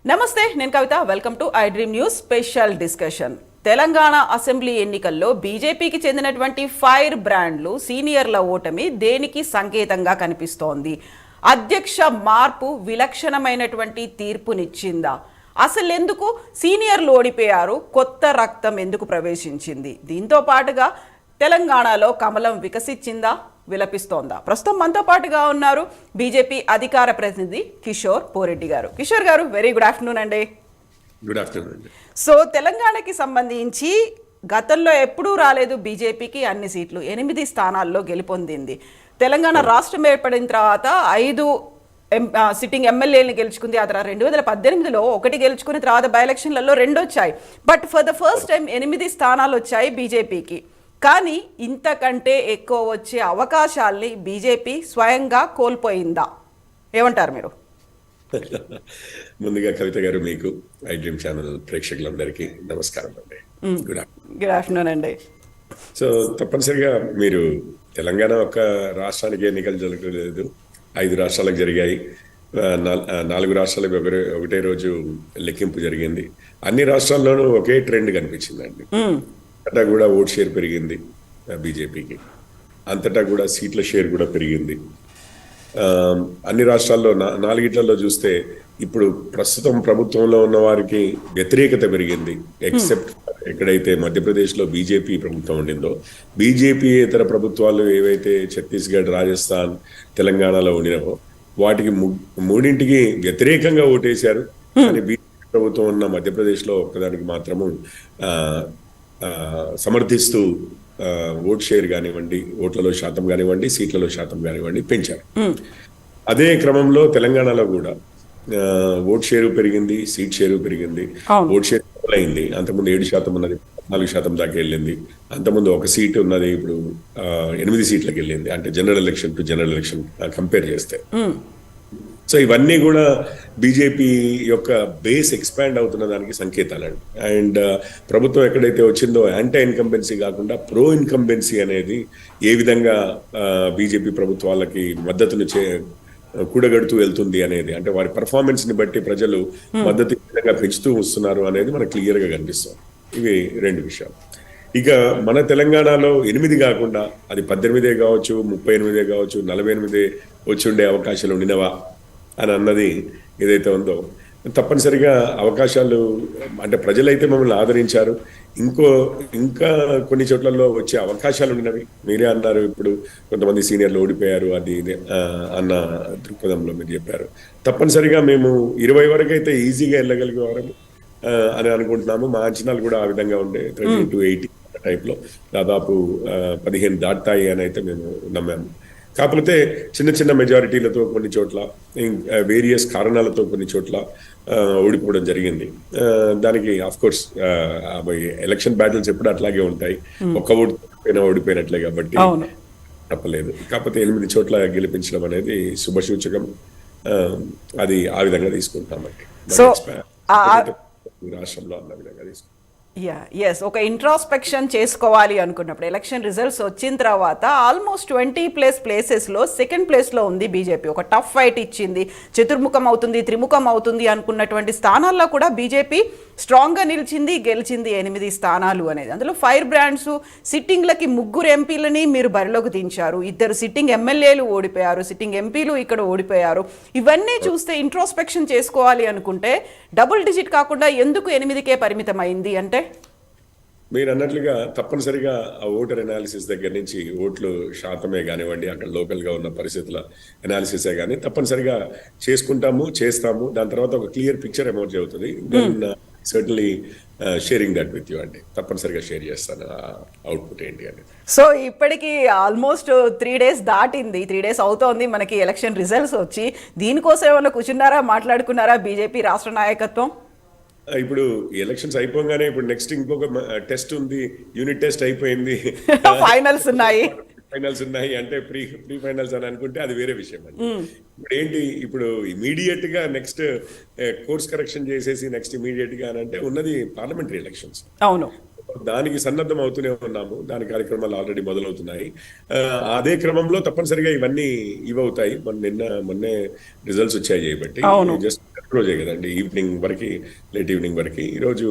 నమస్తే, నేను Kavitha. Welcome to iDream news special discussion. Telangana assembly ఎన్నికల్లో బీజేపీకి చెందినటువంటి ఫైర్ బ్రాండ్లు సీనియర్ల ఓటమి దేనికి సంకేతంగా కనిపిస్తోంది? అధ్యక్ష మార్పు విలక్షణమైనటువంటి తీర్పునిచ్చిందా? అసలు ఎందుకు సీనియర్లు ఓడిపోయారు? కొత్త రక్తం ఎందుకు ప్రవేశించింది? దీంతో పాటుగా తెలంగాణలో కమలం వికసించిందా, విలపిస్తోందా? ప్రస్తుతం మనతో పాటుగా ఉన్నారు బీజేపీ అధికార ప్రతినిధి కిషోర్ పోరెడ్డి గారు. కిషోర్ గారు, వెరీ గుడ్ ఆఫ్టర్నూన్ అండి. గుడ్ ఆఫ్టర్నూన్ అండి. సో తెలంగాణకి సంబంధించి గతంలో ఎప్పుడూ రాలేదు బీజేపీకి అన్ని సీట్లు, 8 స్థానాల్లో గెలుపొందింది. తెలంగాణ రాష్ట్రం ఏర్పడిన తర్వాత 5 సిట్టింగ్ ఎమ్మెల్యేలను గెలుచుకుంది. ఆ తర్వాత 2018లో 1 గెలుచుకుని తర్వాత బై ఎలక్షన్లలో 2 వచ్చాయి. But for the first time 8 స్థానాలు వచ్చాయి బీజేపీకి. కానీ ఇంతకంటే ఎక్కువ వచ్చే అవకాశాల్ని బీజేపీ స్వయంగా కోల్పోయిందా? ఏమంటారు మీరు? ముందుగా కవిత గారు, మీకు ఐ డ్రీమ్ ఛానల్ ప్రేక్షకులందరికీ నమస్కారం అండి. గుడ్ ఆఫ్టర్నూన్ అండి. సో తప్పనిసరిగా మీరు తెలంగాణ ఒక రాష్ట్రానికి ఎన్నికలు జరగలేదు, 5 రాష్ట్రాలకు జరిగాయి. 4 రాష్ట్రాలకు ఒకటే రోజు లెక్కింపు జరిగింది. అన్ని రాష్ట్రాల్లోనూ ఒకే ట్రెండ్ కనిపించిందండి. అంతటా కూడా ఓట్ షేర్ పెరిగింది బీజేపీకి, అంతటా కూడా సీట్ల షేర్ కూడా పెరిగింది. అన్ని రాష్ట్రాల్లో 4 చూస్తే ఇప్పుడు ప్రస్తుతం ప్రభుత్వంలో ఉన్న వారికి వ్యతిరేకత పెరిగింది. ఎక్సెప్ట్ ఎక్కడైతే మధ్యప్రదేశ్లో బీజేపీ ప్రభుత్వం ఉండిందో, బీజేపీ ఇతర ప్రభుత్వాలు ఏవైతే ఛత్తీస్గఢ్, రాజస్థాన్, తెలంగాణలో ఉండినవో వాటికి 3ంటికి వ్యతిరేకంగా ఓటేశారు. కానీ బీజేపీ ప్రభుత్వం ఉన్న మధ్యప్రదేశ్లో ఒక్కదానికి మాత్రము సమర్థిస్తూ ఓట్ షేర్ కానివ్వండి, ఓట్లలో శాతం కానివ్వండి, సీట్లలో శాతం కానివ్వండి పెంచారు. అదే క్రమంలో తెలంగాణలో కూడా ఓట్ షేరు పెరిగింది, సీట్ షేరు పెరిగింది. ఓట్ షేర్ అయింది, అంతకుముందు 7% ఉన్నది 4% దాకా వెళ్ళింది. అంతకుముందు 1 సీట్ ఉన్నది, ఇప్పుడు 8 సీట్లకు వెళ్ళింది. అంటే general election to general election compare చేస్తే. సో ఇవన్నీ కూడా బీజేపీ యొక్క బేస్ ఎక్స్పాండ్ అవుతున్న దానికి సంకేతాలండి. అండ్ ప్రభుత్వం ఎక్కడైతే వచ్చిందో యాంటీ ఇన్కంబెన్సీ కాకుండా ప్రో ఇన్కంబెన్సీ అనేది ఏ విధంగా బీజేపీ ప్రభుత్వాలకి మద్దతును కూడగడుతూ వెళ్తుంది అనేది, అంటే వారి పర్ఫార్మెన్స్ ని బట్టి ప్రజలు మద్దతు విధంగా పెంచుతూ వస్తున్నారు అనేది మనకు క్లియర్ గా కనిపిస్తుంది. ఇవి 2 విషయాలు. ఇక మన తెలంగాణలో 8 కాకుండా అది 18 కావచ్చు, 38 కావచ్చు, 48 వచ్చి ఉండే అవకాశాలు ఉండినవా అని అన్నది ఏదైతే ఉందో, తప్పనిసరిగా అవకాశాలు అంటే ప్రజలైతే మమ్మల్ని ఆదరించారు. ఇంకా కొన్ని చోట్లలో వచ్చే అవకాశాలు ఉన్నవి. మీరే అన్నారు, ఇప్పుడు కొంతమంది సీనియర్లు ఓడిపోయారు అది అన్న దృక్పథంలో మీరు చెప్పారు. తప్పనిసరిగా మేము 20 వరకు అయితే ఈజీగా వెళ్ళగలిగేవారు అని అనుకుంటున్నాము. మా అంచనాలు కూడా ఆ విధంగా ఉండే 30 to 80 టైప్లో దాదాపు 15 దాటుతాయి అని అయితే మేము నమ్మాము. కాకపోతే చిన్న చిన్న మెజారిటీలతో కొన్ని చోట్ల, వేరియస్ కారణాలతో కొన్ని చోట్ల ఓడిపోవడం జరిగింది. దానికి ఆఫ్ కోర్స్ ఎలక్షన్ బ్యాటిల్స్ ఎప్పుడు అట్లాగే ఉంటాయి, ఒక్క ఓటు ఓడిపోయినట్లే కాబట్టి తప్పలేదు. కాకపోతే 8 చోట్ల గెలిపించడం అనేది శుభసూచకం. అది ఆ విధంగా తీసుకుంటామండి. రాష్ట్రంలో అన్న విధంగా తీసుకుంటాం. ఎస్, ఒక ఇంట్రాస్పెక్షన్ చేసుకోవాలి అనుకున్నప్పుడు ఎలక్షన్ రిజల్ట్స్ వచ్చిన తర్వాత ఆల్మోస్ట్ 20+ ప్లేసెస్లో సెకండ్ ప్లేస్లో ఉంది బీజేపీ. ఒక టఫ్ ఫైట్ ఇచ్చింది, చతుర్ముఖం అవుతుంది, త్రిముఖం అవుతుంది అనుకున్నటువంటి స్థానాల్లో కూడా బీజేపీ స్ట్రాంగ్గా నిలిచింది, గెలిచింది 8 స్థానాలు అనేది. అందులో ఫైర్ బ్రాండ్స్ సిట్టింగ్లకి 3 ఎంపీలని మీరు బరిలోకి దించారు, 2 సిట్టింగ్ ఎమ్మెల్యేలు ఓడిపోయారు, సిట్టింగ్ ఎంపీలు ఇక్కడ ఓడిపోయారు. ఇవన్నీ చూస్తే ఇంట్రాస్పెక్షన్ చేసుకోవాలి అనుకుంటే డబుల్ డిజిట్ కాకుండా ఎందుకు 8కే పరిమితమైంది అంటే? మీరు అన్నట్లుగా తప్పనిసరిగా ఆ ఓటర్ ఎనాలిసిస్ దగ్గర నుంచి ఓట్లు శాతమే కానివ్వండి, అక్కడ లోకల్గా ఉన్న పరిస్థితుల ఎనాలిసిసే కానీ తప్పనిసరిగా చేసుకుంటాము, చేస్తాము. దాని తర్వాత ఒక క్లియర్ పిక్చర్ ఎమర్జ్ అవుతుంది. Then certainly sharing that with you అండి. తప్పనిసరిగా షేర్ చేస్తాను అవుట్పుట్ ఏంటి అని. సో ఇప్పటికి ఆల్మోస్ట్ 3 days దాటింది, 3 days అవుతోంది మనకి ఎలక్షన్ రిజల్ట్స్ వచ్చి. దీనికోసం ఏమైనా కూర్చున్నారా, మాట్లాడుకున్నారా బీజేపీ రాష్ట్ర నాయకత్వం? ఇప్పుడు ఎలక్షన్స్ అయిపోగానే ఇప్పుడు నెక్స్ట్ ఇంకొక టెస్ట్ ఉంది, యూనిట్ టెస్ట్ అయిపోయింది, ఫైనల్స్ ఉన్నాయి అంటే ప్రీ ఫైనల్స్ అని అనుకుంటే అది వేరే విషయం అండి. ఇప్పుడు ఏంటి, ఇప్పుడు ఇమీడియట్ గా నెక్స్ట్ కోర్స్ కరెక్షన్ చేసేసి నెక్స్ట్ ఇమీడియట్ గా అని అంటే ఉన్నది పార్లమెంటరీ ఎలక్షన్స్. అవును, దానికి సన్నద్ధం అవుతూనే ఉన్నాము. దాని కార్యక్రమాలు ఆల్రెడీ మొదలవుతున్నాయి. అదే క్రమంలో తప్పనిసరిగా ఇవన్నీ ఇవవుతాయి. మొన్నే రిజల్ట్స్ వచ్చాయి చేయబట్టి జస్ట్ రోజే కదండి, ఈవినింగ్ వరకు, లేట్ ఈవినింగ్ వరకు. ఈరోజు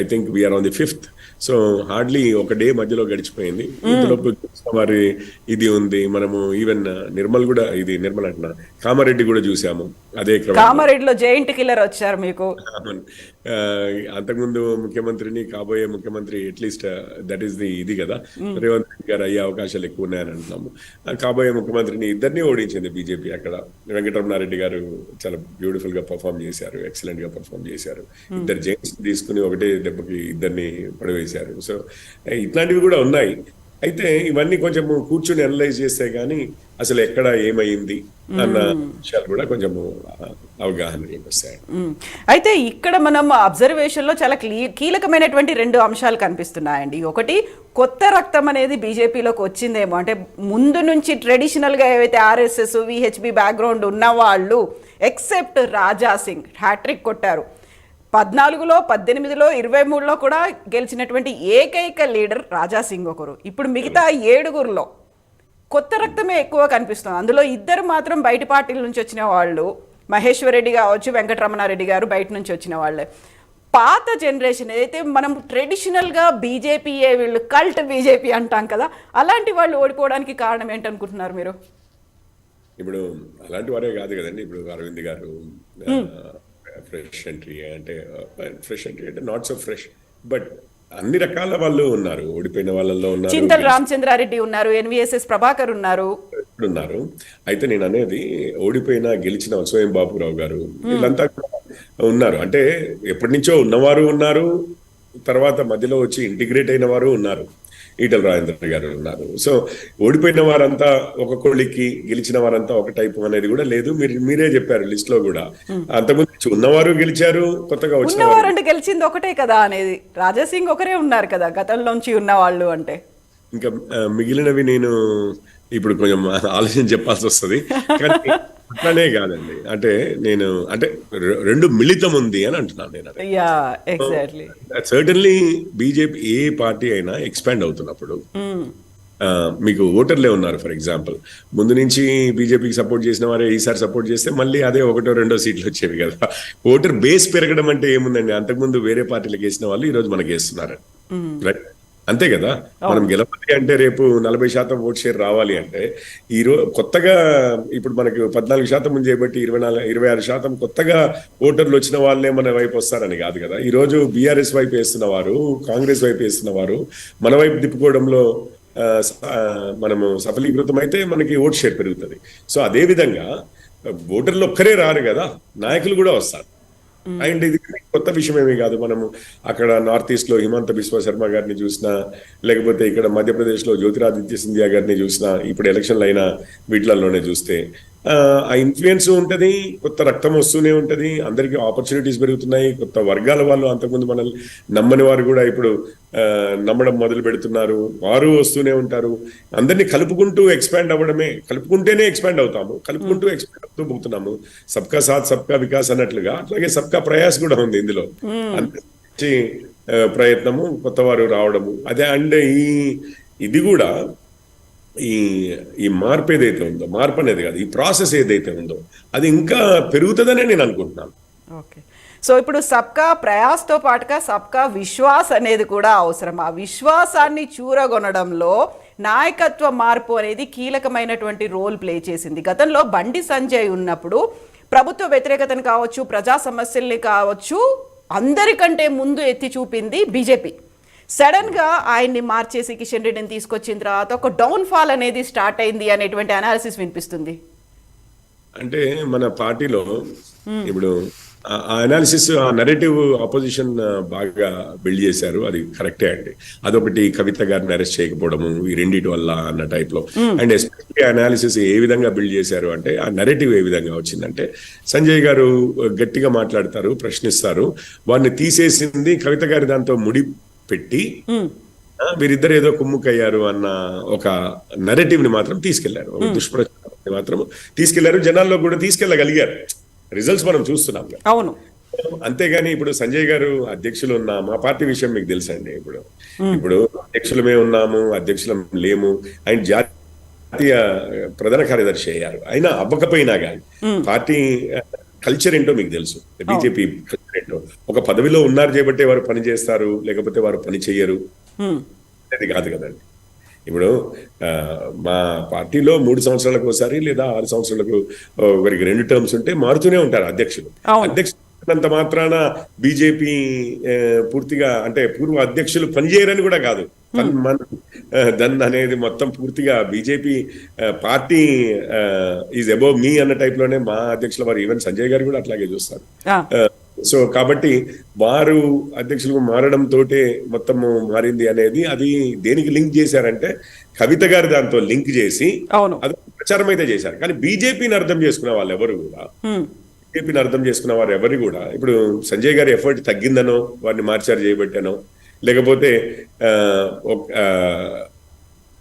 I think we're on the 5th. So hardly ఒక డే మధ్యలో గడిచిపోయింది. ఇంతలోపు వారి ఇది ఉంది. మనము ఈవెన్ నిర్మల్ అంటున్నా, కామారెడ్డి కూడా చూసాము. అదే కామారెడ్డిలో జైంట్ కిల్లర్ వచ్చారు మీకు. అంతకుముందు ముఖ్యమంత్రిని, కాబోయే ముఖ్యమంత్రి, అట్లీస్ట్ దట్ ఈస్ ది ఇది కదా, రేవంత్ రెడ్డి గారు అయ్యే అవకాశాలు ఎక్కువ ఉన్నాయని అంటున్నాము. కాబోయే ముఖ్యమంత్రిని ఇద్దరిని ఓడించింది బీజేపీ. అక్కడ వెంకటరమణారెడ్డి గారు చాలా బ్యూటిఫుల్ గా పర్ఫామ్ చేశారు, ఎక్సలెంట్ గా పర్ఫామ్ చేశారు. ఇద్దరు జెంట్స్ తీసుకుని ఒకటే దెబ్బకి ఇద్దరిని పడవేశారు. సో ఇట్లాంటివి కూడా ఉన్నాయి. అయితే ఇవన్నీ కొంచెం కూర్చుని అనలైజ్ చేస్తే గానీ అసలు ఎక్కడ ఏమైంది అన్న విషయాలు కూడా కొంచెం అవగాహనలోకి వస్తాయి. అయితే ఇక్కడ మనం అబ్జర్వేషన్ లో చాలా కీలకమైనటువంటి 2 అంశాలు కనిపిస్తున్నాయండి. ఒకటి, కొత్త రక్తం అనేది బీజేపీలోకి వచ్చిందేమో, అంటే ముందు నుంచి ట్రెడిషనల్ గా ఏవైతే ఆర్ఎస్ఎస్, విహెచ్బి బ్యాక్గ్రౌండ్ ఉన్న వాళ్ళు ఎక్సెప్ట్ రాజా సింగ్ హ్యాట్రిక్ కొట్టారు. 14లో, 18లో, 23లో కూడా గెలిచినటువంటి ఏకైక లీడర్ రాజా సింగ్ ఒకరు. ఇప్పుడు మిగతా 7గురిలో కొత్త రక్తమే ఎక్కువ కనిపిస్తుంది. అందులో 2 మాత్రం బయట పార్టీల నుంచి వచ్చిన వాళ్ళు, మహేశ్వర్ రెడ్డి కావచ్చు, వెంకటరమణారెడ్డి గారు బయట నుంచి వచ్చిన వాళ్ళే. పాత జనరేషన్ ఏదైతే మనం ట్రెడిషనల్గా బీజేపీయే, వీళ్ళు కల్ట్ బీజేపీ అంటాం కదా, అలాంటి వాళ్ళు ఓడిపోవడానికి కారణం ఏంటనుకుంటున్నారు మీరు? ఇప్పుడు అలాంటి వారే కాదు కదండి. ఇప్పుడు అరవింద్ గారు ఫ్రెష్ ఎంట్రీ అంటే నాట్ సో ఫ్రెష్, బట్ అన్ని రకాల వాళ్ళు ఉన్నారు. ఓడిపోయిన వాళ్ళల్లో ఉన్నారు, చింతల రామచంద్రారెడ్డి ఉన్నారు, ఎన్విఎస్ఎస్ ప్రభాకర్ ఉన్నారు. అయితే నేను అనేది ఓడిపోయిన గెలిచిన స్వయం బాపురావు గారు, వీళ్ళంతా ఉన్నారు. అంటే ఎప్పటి నుంచో ఉన్నవారు ఉన్నారు, తర్వాత మధ్యలో వచ్చి ఇంటిగ్రేట్ అయిన వారు ఉన్నారు. ఈటల రాజేంద్ర గారు ఉన్నారు. సో ఓడిపోయిన వారంతా ఒక్కొక్కళ్ళకి, గెలిచిన వారంతా ఒక టైపు అనేది కూడా లేదు. మీరే చెప్పారు లిస్ట్ లో కూడా. అంతకుముందు ఉన్నవారు గెలిచారు, కొత్తగా వచ్చిన అంటే గెలిచింది ఒకటే కదా అనేది. రాజా సింగ్ ఒకరే ఉన్నారు కదా గతంలోంచి ఉన్న వాళ్ళు. అంటే ఇంకా మిగిలినవి నేను ఇప్పుడు కొంచెం ఆలోచన చెప్పాల్సి వస్తుంది. కానీ అట్లానే కాదండి, అంటే నేను అంటే 2 మిళితం ఉంది అని అంటున్నాను నేను. సర్టన్లీ బీజేపీ ఏ పార్టీ అయినా ఎక్స్పాండ్ అవుతున్నప్పుడు మీకు ఓటర్లే ఉన్నారు. ఫర్ ఎగ్జాంపుల్, ముందు నుంచి బీజేపీకి సపోర్ట్ చేసిన వారే ఈసారి సపోర్ట్ చేస్తే మళ్ళీ అదే 1, 2 సీట్లు వచ్చేవి కదా. ఓటర్ బేస్ పెరగడం అంటే ఏముందండి, అంతకుముందు వేరే పార్టీలకు వేసిన వాళ్ళు ఈ రోజు మనకి వేస్తున్నారు, రైట్? అంతే కదా. మనం గెలవాలి అంటే రేపు 40% ఓట్ షేర్ రావాలి అంటే ఈ రోజు కొత్తగా ఇప్పుడు మనకు 14% ముందు చేయబట్టి 26% కొత్తగా ఓటర్లు వచ్చిన వాళ్ళే మన వైపు వస్తారని కాదు కదా. ఈ రోజు బీఆర్ఎస్ వైపు వేస్తున్న వారు, కాంగ్రెస్ వైపు వేస్తున్న వారు మన వైపు తిప్పుకోవడంలో మనము సఫలీకృతం అయితే మనకి ఓట్ షేర్ పెరుగుతుంది. సో అదే విధంగా ఓటర్లు ఒక్కరే రారు కదా, నాయకులు కూడా వస్తారు. అండ్ ఇది కొత్త విషయం ఏమీ కాదు. మనము అక్కడ నార్త్ ఈస్ట్ లో హిమంత బిశ్వ శర్మ గారిని చూసినా, లేకపోతే ఇక్కడ మధ్యప్రదేశ్ లో జ్యోతిరాదిత్య సింధియా గారిని చూసినా, ఇప్పుడు ఎలక్షన్లు అయినా వీటిలలోనే చూస్తే ఆ ఇన్ఫ్లుయెన్స్ ఉంటది, కొత్త రక్తం వస్తూనే ఉంటది, అందరికి ఆపర్చునిటీస్ పెరుగుతున్నాయి. కొత్త వర్గాల వాళ్ళు, అంతకుముందు మనల్ని నమ్మని వారు కూడా ఇప్పుడు నమ్మడం మొదలు పెడుతున్నారు, వారు వస్తూనే ఉంటారు. అందరినీ కలుపుకుంటూ ఎక్స్పాండ్ అవ్వడమే, కలుపుకుంటేనే ఎక్స్పాండ్ అవుతాము, కలుపుకుంటూ ఎక్స్పాండ్ అవుతూ పోతున్నాము. సబ్కా సాత్ సబ్కా వికాస్ అన్నట్లుగా అట్లాగే సబ్కా ప్రయాస్ కూడా ఉంది ఇందులో. అంతే ప్రయత్నము, కొత్త వారు రావడము అదే. అండ్ ఇది కూడా ఈ మార్పు ఏదైతే ఉందో, మార్పు అనేది కాదు, ఈ ప్రాసెస్ ఏదైతే ఉందో అది ఇంకా పెరుగుతుందనే నేను అనుకుంటున్నాను. ఓకే, సో ఇప్పుడు సబ్కా ప్రయాస్తో పాటుగా సబ్కా విశ్వాస్ అనేది కూడా అవసరం. ఆ విశ్వాసాన్ని చూరగొనడంలో నాయకత్వ మార్పు అనేది కీలకమైనటువంటి రోల్ ప్లే చేసింది. గతంలో బండి సంజయ్ ఉన్నప్పుడు ప్రభుత్వ వ్యతిరేకతను కావచ్చు, ప్రజా సమస్యల్ని కావచ్చు, అందరికంటే ముందు ఎత్తి చూపింది బీజేపీ. సడన్ గా ఆయన్ని మార్చేసి కిషన్ రెడ్డిని తీసుకొచ్చిన తర్వాత ఒక డౌన్ ఫాల్ అనేది స్టార్ట్ అయింది అనేటువంటి అనాలిసిస్ వినిపిస్తుంది. అంటే మన పార్టీలో ఇప్పుడు ఆ అనాలిసిస్, ఆ నెరేటివ్ ఆపోజిషన్ బాగా బిల్డ్ చేశారు, అది కరెక్టే అండి. అదొకటి, కవిత గారిని అరెస్ట్ చేయకపోవడము, ఈ రెండిటి వల్ల అన్న టైప్ లో. అండ్ ఎస్పెషల్లీ అనాలిసిస్ ఏ విధంగా బిల్డ్ చేశారు అంటే, ఆ నెరేటివ్ ఏ విధంగా వచ్చిందంటే, సంజయ్ గారు గట్టిగా మాట్లాడతారు, ప్రశ్నిస్తారు, వారిని తీసేసింది కవిత గారి దాంతో ముడి పెట్టి వీరిద్దరు ఏదో కుమ్ముకయ్యారు అన్న ఒక నెరేటివ్ ని మాత్రం తీసుకెళ్లారు, ఒక దుష్ప్రచారాన్ని మాత్రం తీసుకెళ్లారు, జనాల్లో కూడా తీసుకెళ్లగలిగారు. రిజల్ట్స్ మనం చూస్తున్నాం. అవును. అంతేగాని ఇప్పుడు సంజయ్ గారు అధ్యక్షులు ఉన్న మా పార్టీ విషయం మీకు తెలుసండి. ఇప్పుడు అధ్యక్షులమే ఉన్నాము, అధ్యక్షులం లేము. ఆయన జాతీయ ప్రధాన కార్యదర్శి అయ్యారు. అయినా అవ్వకపోయినా కానీ పార్టీ కల్చర్ ఏంటో మీకు తెలుసు. బీజేపీ కల్చర్ ఏంటో, ఒక పదవిలో ఉన్నారు చేయబట్టే వారు పని చేస్తారు, లేకపోతే వారు పని చెయ్యరు అనేది కాదు కదండి. ఇప్పుడు మా పార్టీలో 3 సంవత్సరాలకు ఒకసారి లేదా 6 సంవత్సరాలకు ఒకరికి 2 టర్మ్స్ ఉంటే మారుతూనే ఉంటారు అధ్యక్షులు. అధ్యక్షులంత మాత్రాన బీజేపీ పూర్తిగా అంటే పూర్వ అధ్యక్షులు పనిచేయరని కూడా కాదు. దన్ అనేది మొత్తం పూర్తిగా బీజేపీ పార్టీ ఈజ్ అబౌవ్ మీ అన్న టైప్ లోనే మా అధ్యక్షుల వారు, ఈవెన్ సంజయ్ గారు కూడా అట్లాగే చూస్తారు. సో కాబట్టి వారు అధ్యక్షులకు మారడం తోటే మొత్తము మారింది అనేది, అది దేనికి లింక్ చేశారంటే కవిత గారు దాంతో లింక్ చేసి అది ప్రచారం అయితే చేశారు. కానీ బీజేపీని అర్థం చేసుకున్న వాళ్ళు ఎవరు కూడా, బీజేపీని అర్థం చేసుకున్న వారు ఎవరు కూడా ఇప్పుడు సంజయ్ గారి ఎఫర్ట్ తగ్గిందనో, వారిని మార్చారు చేయబట్టానో, లేకపోతే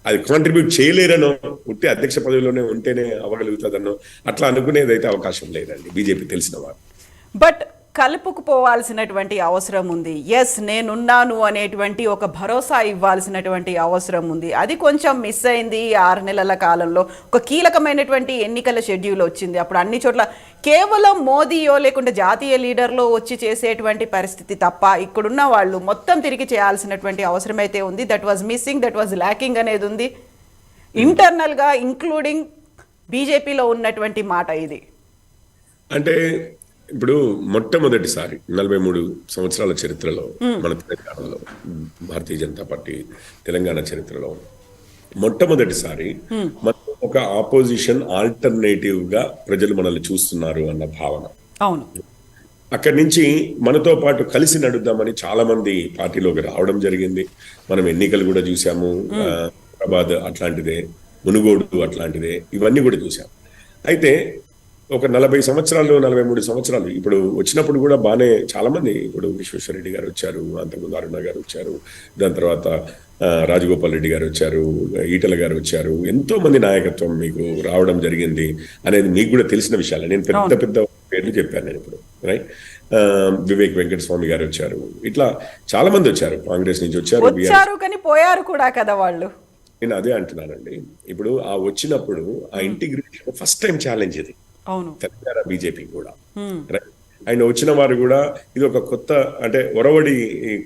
అది కాంట్రిబ్యూట్ చేయలేరనో, ఉట్టి అధ్యక్ష పదవిలోనే ఉంటేనే అవ్వగలుగుతుందనో అట్లా అనుకునేది అయితే అవకాశం లేదండి బీజేపీ తెలిసిన వారు. బట్ కలుపుకుపోవాల్సినటువంటి అవసరం ఉంది. ఎస్ నేనున్నాను అనేటువంటి ఒక భరోసా ఇవ్వాల్సినటువంటి అవసరం ఉంది. అది కొంచెం మిస్ అయింది. 6 నెలల కాలంలో ఒక కీలకమైనటువంటి ఎన్నికల షెడ్యూల్ వచ్చింది. అప్పుడు అన్ని చోట్ల కేవలం మోదీయో లేకుంటే జాతీయ లీడర్లో వచ్చి చేసేటువంటి పరిస్థితి తప్ప ఇక్కడున్న వాళ్ళు మొత్తం తిరిగి చేయాల్సినటువంటి అవసరం అయితే ఉంది. That was missing, that was lacking అనేది ఉంది. ఇంటర్నల్గా ఇంక్లూడింగ్ బీజేపీలో ఉన్నటువంటి మాట ఇది. అంటే ఇప్పుడు మొట్టమొదటిసారి 43 సంవత్సరాల చరిత్రలో మన తెలంగాణలో, భారతీయ జనతా పార్టీ తెలంగాణ చరిత్రలో మొట్టమొదటిసారి మనం ఒక ఆపోజిషన్ ఆల్టర్నేటివ్ గా ప్రజలు మనల్ని చూస్తున్నారు అన్న భావన. అవును. అక్కడి నుంచి మనతో పాటు కలిసి నడుద్దామని చాలా మంది పార్టీలోకి రావడం జరిగింది. మనం ఎన్నికలు కూడా చూసాము. హైదరాబాద్ అట్లాంటిదే, మునుగోడు అట్లాంటిదే, ఇవన్నీ కూడా చూసాం. అయితే ఒక 40 సంవత్సరాలు 43 సంవత్సరాలు ఇప్పుడు వచ్చినప్పుడు కూడా బాగానే చాలా మంది, ఇప్పుడు విశ్వేశ్వరరెడ్డి గారు వచ్చారు, అంతకుముందు అరుణ గారు వచ్చారు, దాని తర్వాత రాజగోపాల్ రెడ్డి గారు వచ్చారు, ఈటల గారు వచ్చారు, ఎంతో మంది నాయకత్వం మీకు రావడం జరిగింది అనేది మీకు కూడా తెలిసిన విషయాలు. నేను పెద్ద పెద్ద పేర్లు చెప్పాను నేను ఇప్పుడు, రైట్. వివేక్ వెంకటస్వామి గారు వచ్చారు, ఇట్లా చాలా మంది వచ్చారు, కాంగ్రెస్ నుంచి వచ్చారు, కానీ పోయారు కూడా కదా వాళ్ళు. నేను అదే అంటున్నానండి. ఇప్పుడు ఆ వచ్చినప్పుడు ఆ ఇంటిగ్రేషన్ ఫస్ట్ టైం ఛాలెంజ్ ఇది తెలంగాణ బీజేపీ కూడా. ఆయన వచ్చిన వారు కూడా ఇది ఒక కొత్త, అంటే ఒరవడి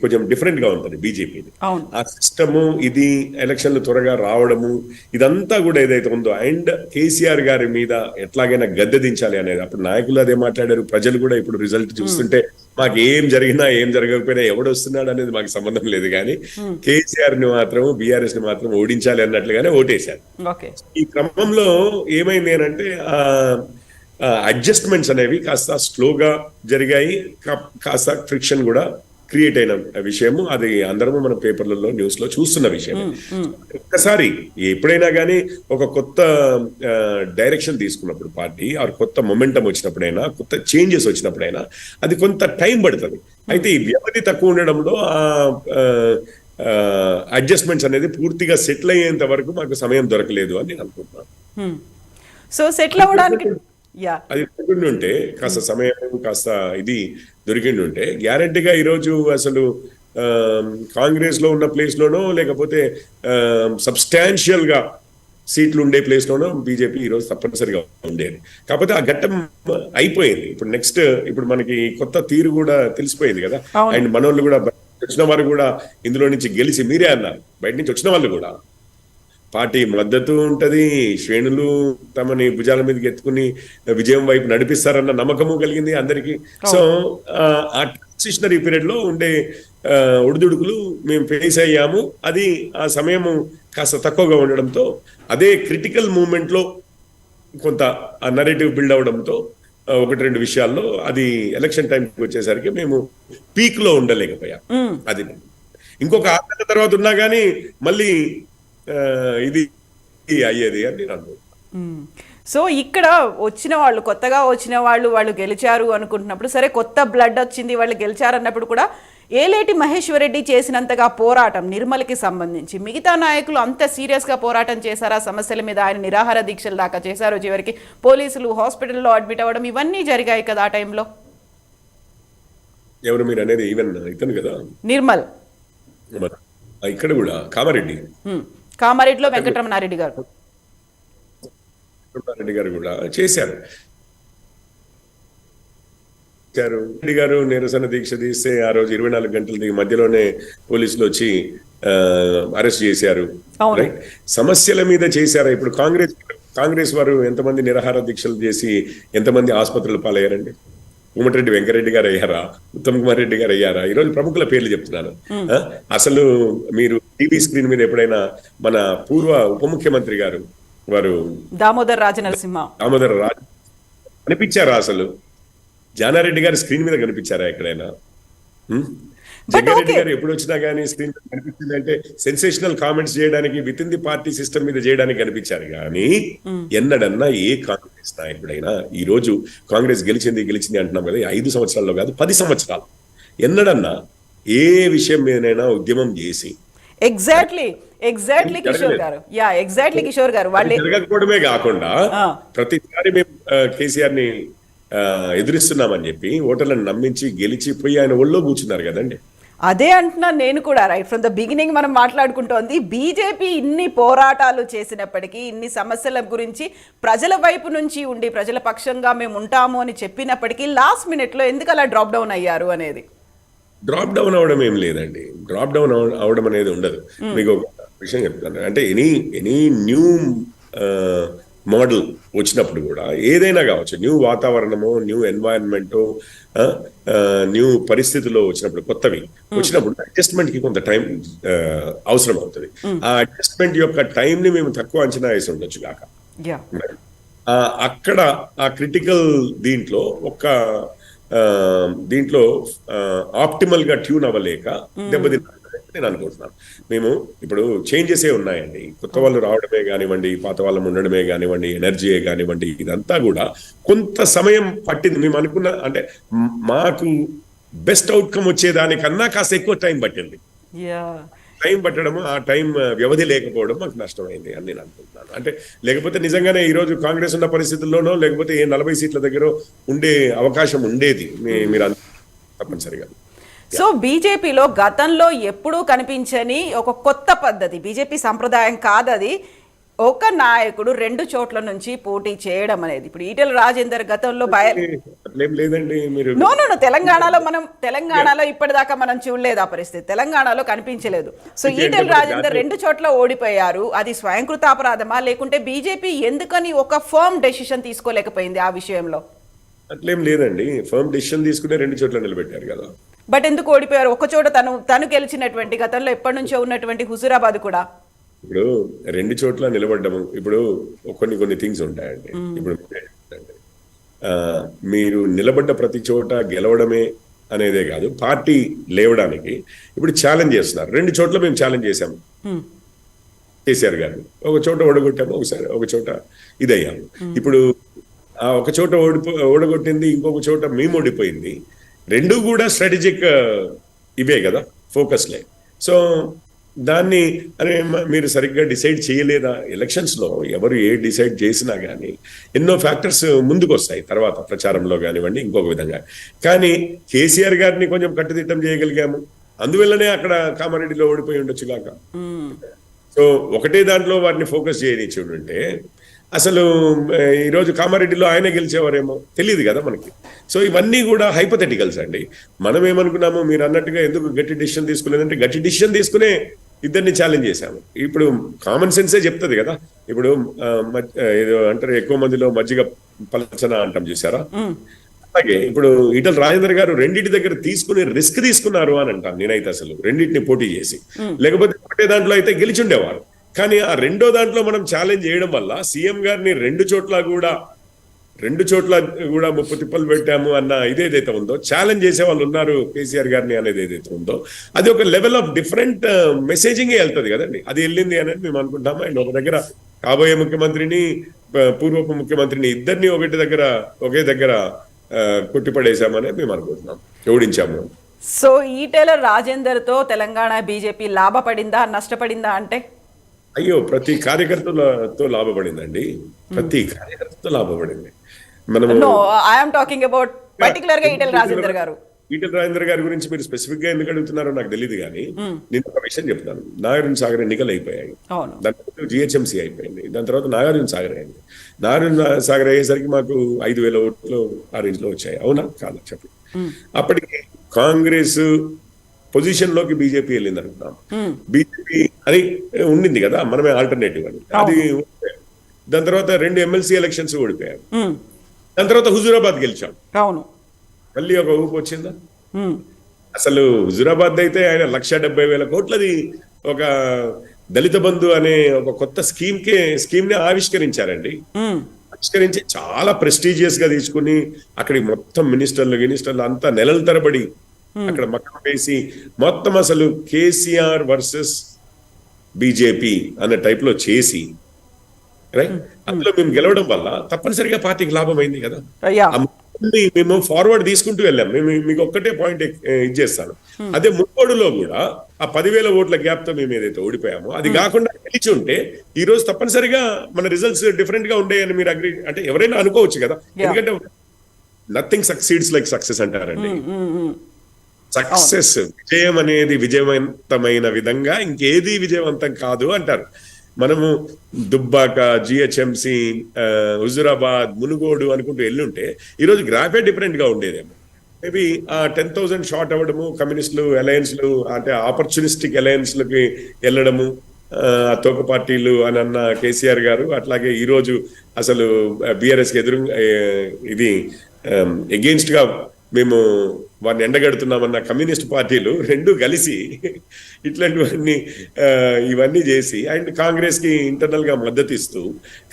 కొంచెం డిఫరెంట్ గా ఉంటుంది బీజేపీది. ఆ సిస్టము, ఇది ఎలక్షన్లు త్వరగా రావడము, ఇదంతా కూడా ఏదైతే ఉందో, అండ్ కేసీఆర్ గారి మీద ఎట్లాగైనా గద్దె దించాలి అనేది. అప్పుడు నాయకులు అదే మాట్లాడారు, ప్రజలు కూడా ఇప్పుడు రిజల్ట్ చూస్తుంటే మాకు ఏం జరిగినా ఏం జరగకపోయినా ఎవడు వస్తున్నాడు అనేది మాకు సంబంధం లేదు, కానీ కేసీఆర్ ని మాత్రం, బీఆర్ఎస్ ని మాత్రం ఓడించాలి అన్నట్లుగానే ఓటేశారు. ఈ క్రమంలో ఏమైంది అంటే అడ్జస్ట్మెంట్స్ అనేవి కాస్త స్లోగా జరిగాయి, కాస్త ఫ్రిక్షన్ కూడా క్రియేట్ అయిన విషయము. అది అందరము మన పేపర్లలో, న్యూస్ లో చూస్తున్న విషయం. ఒక్కసారి ఎప్పుడైనా కానీ ఒక కొత్త డైరెక్షన్ తీసుకున్నప్పుడు పార్టీ, ఆ కొత్త మొమెంటం వచ్చినప్పుడైనా, కొత్త చేంజెస్ వచ్చినప్పుడైనా అది కొంత టైం పడుతుంది. అయితే ఈ వ్యవధి తక్కువ ఉండడంలో అడ్జస్ట్మెంట్స్ అనేది పూర్తిగా సెటిల్ అయ్యేంత వరకు మాకు సమయం దొరకలేదు అని నేను అనుకుంటున్నాను. సో సెటిల్ అవ్వడానికి అది దొరికిండి ఉంటే, కాస్త సమయం, కాస్త ఇది దొరికిండి ఉంటే గ్యారంటీగా ఈరోజు అసలు కాంగ్రెస్ లో ఉన్న ప్లేస్ లోనో, లేకపోతే సబ్స్టాన్షియల్ గా సీట్లు ఉండే ప్లేస్ లోనో బీజేపీ ఈరోజు తప్పనిసరిగా ఉండేది. కాకపోతే ఆ ఘట్టం అయిపోయింది. ఇప్పుడు నెక్స్ట్, ఇప్పుడు మనకి కొత్త తీరు కూడా తెలిసిపోయింది కదా. అండ్ మనోళ్ళు కూడా, వచ్చిన వారు కూడా ఇందులో నుంచి గెలిచి, మీరే అన్నారు, బయట నుంచి వచ్చిన వాళ్ళు కూడా పార్టీ మద్దతు ఉంటది, శ్రేణులు తమని భుజాల మీదకి ఎత్తుకుని విజయం వైపు నడిపిస్తారన్న నమ్మకము కలిగింది అందరికీ. సో ఆ ట్రాన్సిషనరీ పీరియడ్ లో ఉండే ఒడిదుడుకులు మేము ఫేస్ అయ్యాము. అది ఆ సమయము కాస్త తక్కువగా ఉండడంతో, అదే క్రిటికల్ మూమెంట్ లో కొంత ఆ నరేటివ్ బిల్డ్ అవడంతో 1-2 విషయాల్లో అది ఎలక్షన్ టైంకి వచ్చేసరికి మేము పీక్ లో ఉండలేకపోయాం. అది ఇంకొక 6 నెలల తర్వాత ఉన్నా కానీ మళ్ళీ ఇది అయ్యేది అని నేను అనుకుంటున్నాను. సో ఇక్కడ వచ్చిన వాళ్ళు, కొత్తగా వచ్చిన వాళ్ళు గెలిచారు అనుకుంటున్నప్పుడు, సరే కొత్త బ్లడ్ వచ్చింది, వాళ్ళు గెలిచారు అన్నప్పుడు కూడా ఏలేటి మహేశ్వర్ రెడ్డి చేసినంతగా పోరాటం నిర్మల్కి సంబంధించి మిగతా నాయకులు అంత సీరియస్గా పోరాటం చేశారా సమస్యల మీద? ఆయన నిరాహార దీక్షల దాకా చేశారు, చివరికి పోలీసులు హాస్పిటల్లో అడ్మిట్ అవ్వడం, ఇవన్నీ జరిగాయి కదా ఆ టైంలో. ఎవరు మీరు అనేది? ఈవెన్ ఇతను కదా నిర్మల్, ఇక్కడ కూడా కామారెడ్డిలో వెంకటరమణారెడ్డి గారు కూడా చేశారు. ఇచ్చారు. రెడ్డి గారు నిరసన దీక్ష తీస్తే ఆ రోజు 24 గంటల మధ్యలోనే పోలీసులు వచ్చి అరెస్ట్ చేశారు. అవును. రైట్, సమస్యల మీద చేశారా? ఇప్పుడు కాంగ్రెస్ వారు ఎంతమంది నిరాహార దీక్షలు చేసి ఎంతమంది ఆసుపత్రులు పాలయ్యారండి? కోమటిరెడ్డి వెంకరెడ్డి గారు అయ్యారా? ఉత్తమ్ కుమార్ రెడ్డి గారు అయ్యారా? ఈరోజు ప్రముఖుల పేర్లు చెప్తున్నాను. అసలు మీరు టీవీ స్క్రీన్ మీద ఎప్పుడైనా మన పూర్వ ఉప ముఖ్యమంత్రి గారు వారు దామోదర్ రాజనరసింహ కనిపించారా? అసలు జానారెడ్డి గారు స్క్రీన్ మీద కనిపించారా ఎక్కడైనా? But Jaggareddy okay. గారు ఎప్పుడు వచ్చినా గానీ స్క్రీన్ మీద కనిపించింది అంటే సెన్సేషనల్ కామెంట్స్ చేయడానికి with in the party system మీద చేయడానికి కనిపించారు కానీ ఎన్నడన్నా ఏ కాంగ్రెస్ నాయకుడైనా, ఈ రోజు కాంగ్రెస్ గెలిచింది అంటున్నాం కదా, 5 సంవత్సరాల్లో కాదు 10 సంవత్సరాలు ఎన్నడన్నా ఏ విషయం మీదనైనా ఉద్యమం చేసి ఎగ్జాక్ట్లీ కిషోర్ గారు, కిషోర్ గారు వాళ్ళు జరగకపోవడమే కాకుండా ప్రతిసారి మేము కేసీఆర్ ని ఎదురిస్తున్నామని చెప్పి ఓటర్లను నమ్మించి గెలిచిపోయి ఆయన ఒళ్ళో కూర్చున్నారు కదండి. అదే అంటున్నాను నేను కూడా. రైట్ ఫ్రమ్ ద బిగినింగ్ మనం మాట్లాడుకుంటోంది బీజేపీ ఇన్ని పోరాటాలు చేసినప్పటికీ, ఇన్ని సమస్యల గురించి ప్రజల వైపు నుంచి ఉండి ప్రజల పక్షంగా మేము ఉంటాము అని చెప్పినప్పటికీ లాస్ట్ మినిట్ లో ఎందుకు అలా డ్రాప్ డౌన్ అయ్యారు అనేది. డ్రాప్ డౌన్ అవడం ఏం లేదండి, డ్రాప్ డౌన్ అవడం అనేది ఉండదు. మీకు ఒక విషయం చెప్తాను, అంటే ఎనీ న్యూ మోడల్ వచ్చినప్పుడు కూడా ఏదైనా కావచ్చు, న్యూ వాతావరణమో, న్యూ ఎన్వైరన్మెంటో, న్యూ పరిస్థితుల్లో వచ్చినప్పుడు, కొత్తవి వచ్చినప్పుడు అడ్జస్ట్మెంట్ కి కొంత టైం అవసరం అవుతుంది. ఆ అడ్జస్ట్మెంట్ యొక్క టైం ని మేము తక్కువ అంచనా వేసి ఉండొచ్చు కాక, అక్కడ ఆ క్రిటికల్ దీంట్లో ఆప్టిమల్ గా ట్యూన్ అవ్వలేక దెబ్బతిన్నారు నేను అనుకుంటున్నాను. మేము ఇప్పుడు చేంజెస్ ఉన్నాయండి, కొత్త వాళ్ళు రావడమే కానివ్వండి, పాత వాళ్ళం ఉండడమే కానివ్వండి, ఎనర్జీయే కానివ్వండి, ఇదంతా కూడా కొంత సమయం పట్టింది. మేము అనుకున్న అంటే మాకు బెస్ట్ అవుట్కమ్ వచ్చేదానికన్నా కాస్త ఎక్కువ టైం పట్టింది. టైం పట్టడము, ఆ టైం వ్యవధి లేకపోవడం మాకు నష్టమైంది అని నేను అనుకుంటున్నాను. అంటే లేకపోతే నిజంగానే ఈ రోజు కాంగ్రెస్ ఉన్న పరిస్థితుల్లోనో లేకపోతే 40 సీట్ల దగ్గర ఉండే అవకాశం ఉండేది మీరు తప్పనిసరిగా. సో బీజేపీలో గతంలో ఎప్పుడూ కనిపించని ఒక కొత్త పద్ధతి, బీజేపీ సంప్రదాయం కాదది, ఒక నాయకుడు 2 చోట్ల నుంచి పోటీ చేయడం అనేది. ఇప్పుడు ఈటెల రాజేందర్ గతంలో లేదండి, మీరు తెలంగాణలో ఇప్పటిదాకా మనం చూడలేదు ఆ పరిస్థితి, తెలంగాణలో కనిపించలేదు. సో ఈటెల రాజేందర్ 2 చోట్ల ఓడిపోయారు. అది స్వయంకృతాపరాధమా, లేకుంటే బీజేపీ ఎందుకని ఒక ఫర్మ్ డెసిషన్ తీసుకోలేకపోయింది ఆ విషయంలో? అట్లేం లేదండి, ఫర్మ్ డెసిషన్ తీసుకునే 2 చోట్ల నిలబెట్టారు కదా. బట్ ఎందుకు ఓడిపోయారు? ఒక చోట తను గెలిచినటువంటి, గతంలో ఎప్పటి నుంచో ఉన్నటువంటి హుజూరాబాద్ కూడా. ఇప్పుడు 2 చోట్ల నిలబడ్డము, ఇప్పుడు కొన్ని థింగ్స్ ఉంటాయండి. ఇప్పుడు మీరు నిలబడ్డ ప్రతి చోట గెలవడమే అనేదే కాదు, పార్టీ లేవడానికి ఇప్పుడు ఛాలెంజ్ చేస్తున్నారు. 2 చోట్ల మేము ఛాలెంజ్ చేశాము కేసీఆర్ గారిని, ఒక చోట ఓడగొట్టాము, ఒక చోట ఇదయ్యాము. ఇప్పుడు ఆ ఒక చోట ఓడగొట్టింది, ఇంకొక చోట మేము ఓడిపోయింది. 2 కూడా స్ట్రాటజిక్ ఇవే కదా, ఫోకస్లే. సో దాన్ని మీరు సరిగ్గా డిసైడ్ చేయలేదా? ఎలక్షన్స్ లో ఎవరు ఏ డిసైడ్ చేసినా కానీ ఎన్నో ఫ్యాక్టర్స్ ముందుకు వస్తాయి తర్వాత, ప్రచారంలో కానివ్వండి, ఇంకొక విధంగా. కానీ కేసీఆర్ గారిని కొంచెం కట్టుదిట్టం చేయగలిగాము, అందువల్లనే అక్కడ కామారెడ్డిలో ఓడిపోయి ఉండొచ్చు కాక. సో ఒకటే దాంట్లో వారిని ఫోకస్ చేయనిచ్చి ఉంటే అసలు ఈరోజు కామారెడ్డిలో ఆయన గెలిచేవారేమో తెలియదు కదా మనకి. సో ఇవన్నీ కూడా హైపోథెటికల్స్ అండి. మనం ఏమనుకున్నాము, మీరు అన్నట్టుగా ఎందుకు గట్టి డిసిషన్ తీసుకోలేదంటే, గట్టి డిసిషన్ తీసుకునే ఇద్దరిని ఛాలెంజ్ చేశాము. ఇప్పుడు కామన్ సెన్సే చెప్తుంది కదా. ఇప్పుడు ఏదో అంటారు, ఎక్కువ మందిలో మజ్జిగ పలచన అంటాం, చూసారా? అలాగే ఇప్పుడు ఈటల రాజేందర్ గారు 2 దగ్గర తీసుకుని రిస్క్ తీసుకున్నారు అని అంటాను నేనైతే. అసలు 2 పోటీ చేసి, లేకపోతే ఒకటే దాంట్లో అయితే గెలిచుండేవారు. కానీ ఆ 2వ దాంట్లో మనం ఛాలెంజ్ చేయడం వల్ల సీఎం గారిని 2 చోట్ల కూడా 30 తిప్పలు పెట్టాము అన్న ఇదేదైతే ఉందో, ఛాలెంజ్ చేసే వాళ్ళు ఉన్నారు కేసీఆర్ గారిని అనేది ఏదైతే ఉందో, అది ఒక లెవెల్ ఆఫ్ డిఫరెంట్ మెసేజింగ్ వెళ్తుంది కదండి. అది వెళ్ళింది అనేది మేము అనుకుంటాము. అండ్ ఒక దగ్గర కాబోయే ముఖ్యమంత్రిని, పూర్వపు ముఖ్యమంత్రిని, ఇద్దరిని ఒకే దగ్గర కొట్టిపడేశామని మేము అనుకుంటున్నాం, ఓడించాము. సో ఈటెల రాజేందర్ తో తెలంగాణ బీజేపీ లాభపడిందా నష్టపడిందా అంటే? అయ్యో, ప్రతి కార్యకర్తతో లాభపడిందండి, ప్రతి కార్యకర్తతో లాభపడింది. ఈటెల రాజేందర్ గారి గురించి మీరు స్పెసిఫిక్ గా ఎందుకు అడుగుతున్నారో నాకు తెలియదు, కానీ నేను ఒక విషయం చెప్తాను. నాగార్జున సాగర్ ఎన్నికలు అయిపోయాయి, దాని తర్వాత జిహెచ్ఎంసీ అయిపోయింది, దాని తర్వాత నాగార్జున సాగర్ అయింది. నాగార్జున సాగర్ అయ్యేసరికి మాకు 5,000 ఓట్లు ఆ రేంజ్ లో వచ్చాయి. అవునా కాదా చెప్పండి? అప్పటికి కాంగ్రెస్ పొజిషన్ లోకి బీజేపీ వెళ్ళింది అనుకున్నాం. బీజేపీ అని ఉండింది కదా, మనమే ఆల్టర్నేటివ్ అని, అది దాని తర్వాత 2 ఎమ్మెల్సీ ఎలక్షన్స్ ఓడిపోయారు. దాని తర్వాత హుజూరాబాద్ గెలిచాం. అవును, మళ్ళీ ఒక ఊపు వచ్చిందా? అసలు హుజూరాబాద్ అయితే ఆయన 1,70,000 కోట్లది ఒక దళిత బంధు అనే ఒక కొత్త స్కీమ్ ని ఆవిష్కరించారండి. ఆవిష్కరించి చాలా ప్రెస్టీజియస్ గా తీసుకుని అక్కడి మొత్తం మినిస్టర్లు అంతా నెలల తరబడి అక్కడ మక్కం వేసి మొత్తం అసలు కేసీఆర్ వర్సెస్ బీజేపీ అనే టైప్ లో చేసి, రైట్, అందులో మేము గెలవడం వల్ల తప్పనిసరిగా పార్టీకి లాభం అయింది కదా. మేము ఫార్వర్డ్ తీసుకుంటూ వెళ్ళాం. మేము మీకు ఒక్కటే పాయింట్ ఇచ్చేస్తాను. అదే ముప్పోడులో కూడా ఆ 10,000 ఓట్ల గ్యాప్ తో మేము ఏదైతే ఓడిపోయామో అది కాకుండా గెలిచి ఉంటే ఈ రోజు తప్పనిసరిగా మన రిజల్ట్స్ డిఫరెంట్ గా ఉండేయని మీరు అగ్రీ అంటే ఎవరైనా అనుకోవచ్చు కదా. ఎందుకంటే నథింగ్ సక్సీడ్స్ లైక్ సక్సెస్ అంటారండి. సక్సెస్, విజయం అనేది విజయవంతమైన విధంగా ఇంకేది విజయవంతం కాదు అంటారు. మనము దుబ్బాక, జిహెచ్ఎంసి, హుజూరాబాద్, మునుగోడు అనుకుంటూ వెళ్ళుంటే ఈరోజు గ్రాఫే డిఫరెంట్ గా ఉండేదేమో. మేబీ ఆ 10,000 షార్ట్ అవ్వడము, కమ్యూనిస్టులు అలయన్స్లు అంటే ఆపర్చునిస్టిక్ అలయన్స్లకి వెళ్ళడము, తోక పార్టీలు అని అన్న కేసీఆర్ గారు, అట్లాగే ఈరోజు అసలు బీఆర్ఎస్కి ఎదురు ఇది ఎగెయిన్స్ట్ గా మేము వారిని ఎండగడుతున్నామన్న కమ్యూనిస్ట్ పార్టీలు రెండు కలిసి ఇట్లాంటివన్నీ ఇవన్నీ చేసి అండ్ కాంగ్రెస్ కి ఇంటర్నల్ గా మద్దతు ఇస్తూ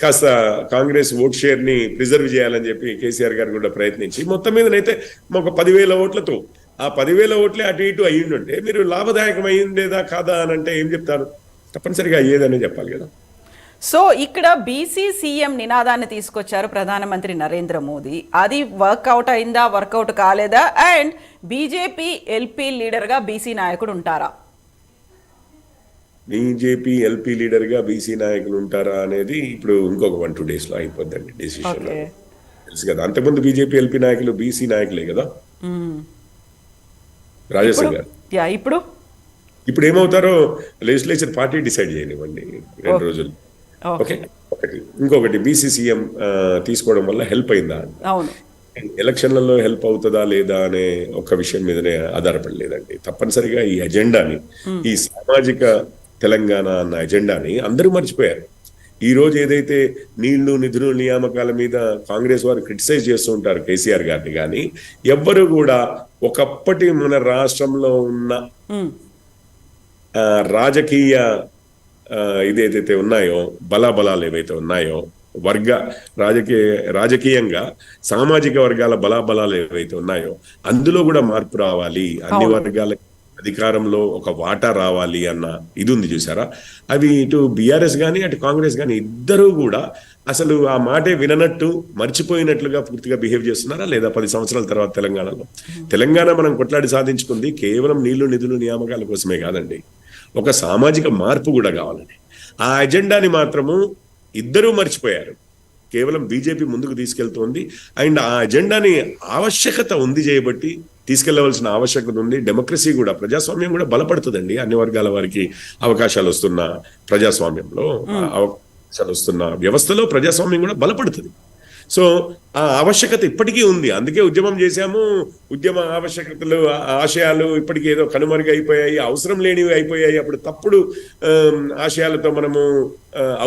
కాస్త కాంగ్రెస్ ఓట్ షేర్ ని ప్రిజర్వ్ చేయాలని చెప్పి కేసీఆర్ గారు కూడా ప్రయత్నించి మొత్తం మీదనైతే ఒక 10,000 ఓట్లతో ఆ 10,000 ఓట్లే అటు ఇటు అయ్యిండుంటే మీరు లాభదాయకం అయ్యిందేదా కాదా అని అంటే ఏం చెప్తారు? తప్పనిసరిగా అయ్యేదనే చెప్పాలి కదా. సో ఇక్కడ బీసీ సీఎం నినాదాన్ని తీసుకొచ్చారు ప్రధానమంత్రి నరేంద్ర మోదీ. అది వర్కౌట్ అయిందా, వర్కౌట్ కాలేదా? అండ్ బీజేపీ ఎల్పీ లీడర్ గా బీసీ నాయకుడు ఉంటారా? బీజేపీ ఎల్పీ లీడర్ గా బీసీ నాయకులు ఉంటారా అనేది ఇప్పుడు ఇంకొక 1-2 days లో అయిపోద్దండి డెసిషన్. తెలుసు కదా, అంతకుముందు బీజేపీ ఎల్పీ నాయకులు బీసీ నాయకులే కదా. రాజేశ్వర్ గారు ఇప్పుడు ఏమవుతారో లెజిస్లేచర్ పార్టీ డిసైడ్ చేయనివ్వండి 2 రోజులు. ఓకే, ఇంకొకటి బీసీ సీఎం తీసుకోవడం వల్ల హెల్ప్ అయిందా? ఎలక్షన్లలో హెల్ప్ అవుతుందా లేదా అనే ఒక విషయం మీదనే ఆధారపడలేదండి. తప్పనిసరిగా ఈ అజెండాని, ఈ సామాజిక తెలంగాణ అన్న అజెండాని అందరూ మర్చిపోయారు. ఈ రోజు ఏదైతే నీళ్లు, నిధులు, నియామకాల మీద కాంగ్రెస్ వారు క్రిటిసైజ్ చేస్తూ ఉంటారు కేసీఆర్ గారిని, కానీ ఎవ్వరు కూడా ఒకప్పటి మన రాష్ట్రంలో ఉన్న రాజకీయ ఇదేదైతే ఉన్నాయో బలాబలాలు ఏవైతే ఉన్నాయో రాజకీయంగా సామాజిక వర్గాల బలాబలాలు ఏవైతే ఉన్నాయో అందులో కూడా మార్పు రావాలి, అన్ని వర్గాల అధికారంలో ఒక వాటా రావాలి అన్న ఇది ఉంది చూసారా. అవి ఇటు బీఆర్ఎస్ కానీ అటు కాంగ్రెస్ కానీ ఇద్దరూ కూడా అసలు ఆ మాటే విననట్టు మర్చిపోయినట్లుగా పూర్తిగా బిహేవ్ చేస్తున్నారా లేదా? 10 సంవత్సరాల తర్వాత తెలంగాణ మనం కొట్లాడి సాధించుకుంది కేవలం నీళ్లు, నిధులు, నియామకాల కోసమే కాదండి, ఒక సామాజిక మార్పు కూడా కావాలని. ఆ అజెండాని మాత్రము ఇద్దరూ మర్చిపోయారు. కేవలం బీజేపీ ముందుకు తీసుకెళ్తోంది అండ్ ఆ అజెండాని ఆవశ్యకత ఉంది చేయబట్టి తీసుకెళ్లవలసిన ఆవశ్యకత ఉంది. డెమోక్రసీ కూడా, ప్రజాస్వామ్యం కూడా బలపడుతుందండి. అన్ని వర్గాల వారికి అవకాశాలు వస్తున్న ప్రజాస్వామ్యంలో, అవకాశాలు వస్తున్న వ్యవస్థలో ప్రజాస్వామ్యం కూడా బలపడుతుంది. సో ఆ ఆవశ్యకత ఇప్పటికీ ఉంది. అందుకే ఉద్యమం చేశాము. ఉద్యమ ఆవశ్యకతలు, ఆశయాలు ఇప్పటికీ ఏదో కనుమరుగైపోయాయి, అవసరం లేనివి అయిపోయాయి. అప్పుడు తప్పుడు ఆశయాలతో మనము,